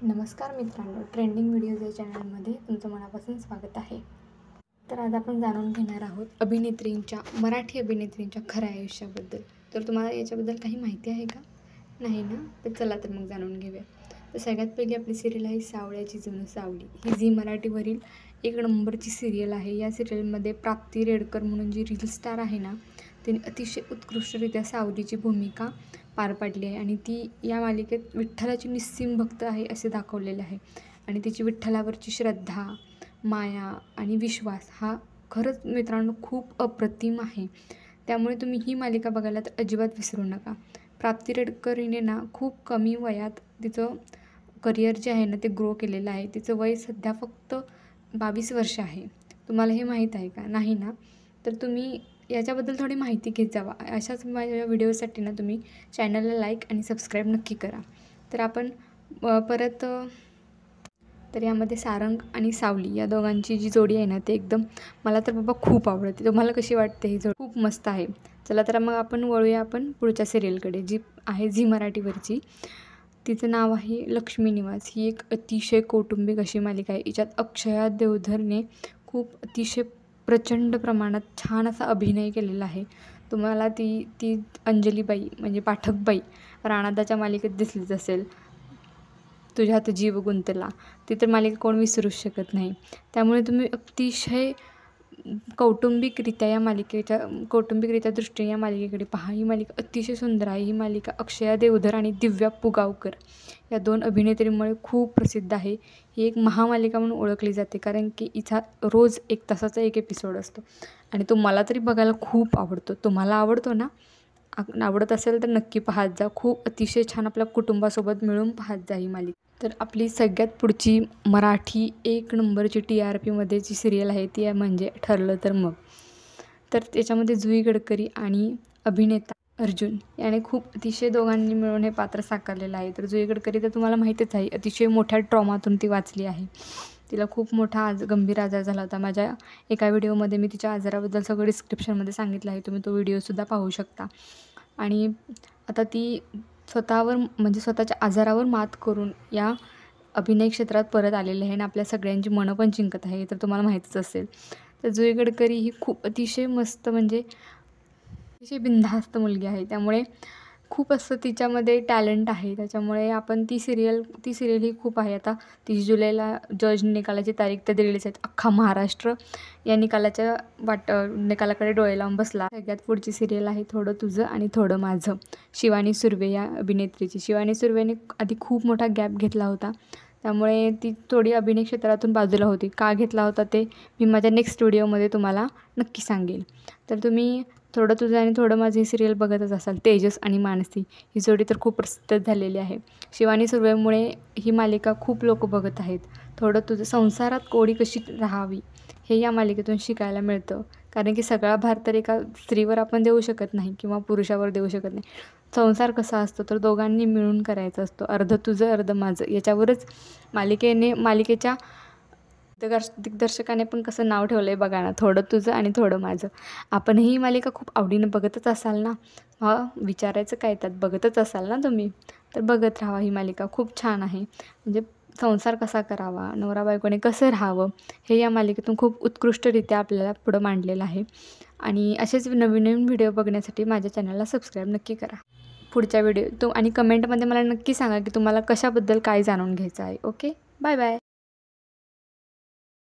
नमस्कार मित्रांनो, trending videos या चॅनलमध्ये तुमचं मनापासून स्वागत आहे. तर आज आपण जाणून घेणार आहोत मराठी अभिनेत्रींच्या खऱ्या आयुष्याबद्दल. तर तुम्हाला याच्याबद्दल काही माहिती आहे का? नाही ना? तर चला तर मग जाणून घेऊया. तर सगळ्यात पहिली आपली सिरियल आहे सावळ्याची जणू सावली. ही झी मराठीवरील एक नंबरची सिरियल आहे. या सिरियलमध्ये प्राप्ती रेडकर म्हणून जी रील स्टार आहे ना, तिने अतिशय उत्कृष्टरित्या सावलीची भूमिका पार पाडली आहे आणि ती या मालिकेत विठ्ठलाची निस्सीम भक्त आहे असे दाखवलेले आहे. आणि तिची विठ्ठलावरची श्रद्धा, माया आणि विश्वास हा खरंच मित्रांनो खूप अप्रतिम आहे. त्यामुळे तुम्ही ही मालिका बघायला तर अजिबात विसरू नका. प्राप्ती रेडकर हिने ना खूप कमी वयात तिचं करिअर जे आहे ना ते ग्रो केलेलं आहे. तिचं वय सध्या फक्त 22 वर्ष आहे. तुम्हाला हे माहीत आहे का? नाही ना? तर तुम्ही याच्याबद्दल थोडी माहिती घेत जावा. अशाच माझ्या व्हिडिओसाठी ना तुम्ही चॅनलला लाईक आणि सबस्क्राईब नक्की करा. तर आपण परत तर यामध्ये सारंग आणि सावली या दोघांची जी जोडी आहे ना ते एकदम मला तर बाबा खूप आवडते. तुम्हाला कशी वाटते ही जोडी? खूप मस्त आहे. चला तर मग आपण वळूया आपण पुढच्या सिरियलकडे, जी आहे झी मराठीवरची. तिचं नाव आहे लक्ष्मी निवास. ही एक अतिशय कौटुंबिक अशी मालिका आहे. हिच्यात अक्षया देवधरने खूप अतिशय प्रचंड प्रमाणात छान असा अभिनय केलेला आहे. तुम्हाला ती अंजलीबाई म्हणजे पाठकबाई राणादाच्या मालिकेत दिसलीच असेल. तुझ्यात जीव गुंतला, ती तर मालिका कोण विसरूच शकत नाही. त्यामुळे तुम्ही अतिशय कौटुंबिकरित्या दृष्टीने या मालिकेकडे पहा. ही मालिका अतिशय सुंदर आहे. ही मालिका अक्षया देवधर आणि दिव्या पुगावकर या 2 अभिनेत्रींमुळे खूप प्रसिद्ध आहे. ही एक महामालिका म्हणून ओळखली जाते, कारण की हिचा रोज 1 तासाचा एक एपिसोड असतो आणि तो मला तरी बघायला खूप आवडतो. तुम्हाला आवडतो ना? आवडत असेल तर नक्की पाहत जा. खूप अतिशय छान आपल्या कुटुंबासोबत मिळून पाहत जा ही मालिका. तर आपली सगळ्यात पुढची मराठी 1 नंबरची TRPमध्ये जी सिरियल आहे ती आहे म्हणजे ठरलं तर मग. तर त्याच्यामध्ये जुई गडकरी आणि अभिनेता अर्जुन याने खूप अतिशय दोघांनी मिळून हे पात्र साकारलेलं आहे. तर जुई गडकरी तर तुम्हाला माहीतच आहे, अतिशय मोठ्या ट्रॉमातून ती वाचली आहे. तिला खूप मोठा गंभीर आजार झाला होता. माझ्या एका व्हिडिओमध्ये मी तिच्या आजाराबद्दल सगळं डिस्क्रिप्शनमध्ये सांगितलं आहे. तुम्ही तो व्हिडिओसुद्धा पाहू शकता. आणि आता ती स्वतःच्या आजारावर मात करून या अभिनय क्षेत्रात परत आलेली आहे आणि आपल्या सगळ्यांची मनं पण जिंकत आहे. तर तुम्हाला माहीतच असेल. तर जुई गडकरी ही खूप अतिशय मस्त म्हणजे अतिशय बिनधास्त मुलगी आहे. त्यामुळे खूप असं तिच्यामध्ये टॅलेंट आहे. त्याच्यामुळे आपण ती सिरियल ही खूप आहे. आता 30 जुलैला जज निकालाची तारीख तर दिलेलीच आहे. अख्खा महाराष्ट्र या निकालाकडे डोळे लावून बसला. सगळ्यात पुढची सिरियल आहे थोडं तुझं आणि थोडं माझं, शिवानी सुर्वे या अभिनेत्रीची. शिवानी सुर्वेने आधी खूप मोठा गॅप घेतला होता. त्यामुळे ती थोडी अभिनय क्षेत्रातून बाजूला होती. का घेतला होता ते मी माझ्या नेक्स्ट व्हिडिओमध्ये तुम्हाला नक्की सांगेल. तर तुम्ही थोडं तुझं आणि थोडं माझं ही सिरियल बघतच असाल. तेजस आणि मानसी ही जोडी तर खूप प्रसिद्ध झालेली आहे. शिवानी सुर्वेमुळे ही मालिका खूप लोक बघत आहेत. थोडं तुझं संसारात कोडी कशी राहावी हे या मालिकेतून शिकायला मिळतं. कारण की सगळा भार तर एका स्त्रीवर आपण देऊ शकत नाही किंवा पुरुषावर देऊ शकत नाही. संसार कसा असतो तर दोघांनी मिळून करायचा असतो. अर्ध तुझं अर्ध माझं. याच्यावरच मालिकेच्या दिग्दर्शकाने पण कसं नाव ठेवलं आहे बघा ना, थोडं तुझं आणि थोडं माझं. आपणही ही मालिका खूप आवडीनं बघतच असाल ना? विचारायचं काय त्यात, बघतच असाल ना तुम्ही? तर बघत राहावा. ही मालिका खूप छान आहे. म्हणजे संसार कसा करावा, नवरा बायकोने कसं राहावं हे या मालिकेतून खूप उत्कृष्टरित्या आपल्याला पुढं मांडलेलं आहे. आणि असेच नवीन व्हिडिओ बघण्यासाठी माझ्या चॅनलला सबस्क्राईब नक्की करा. पुढच्या व्हिडिओ आणि कमेंटमध्ये मला नक्की सांगा की तुम्हाला कशाबद्दल काय जाणून घ्यायचं आहे. Okay, bye bye.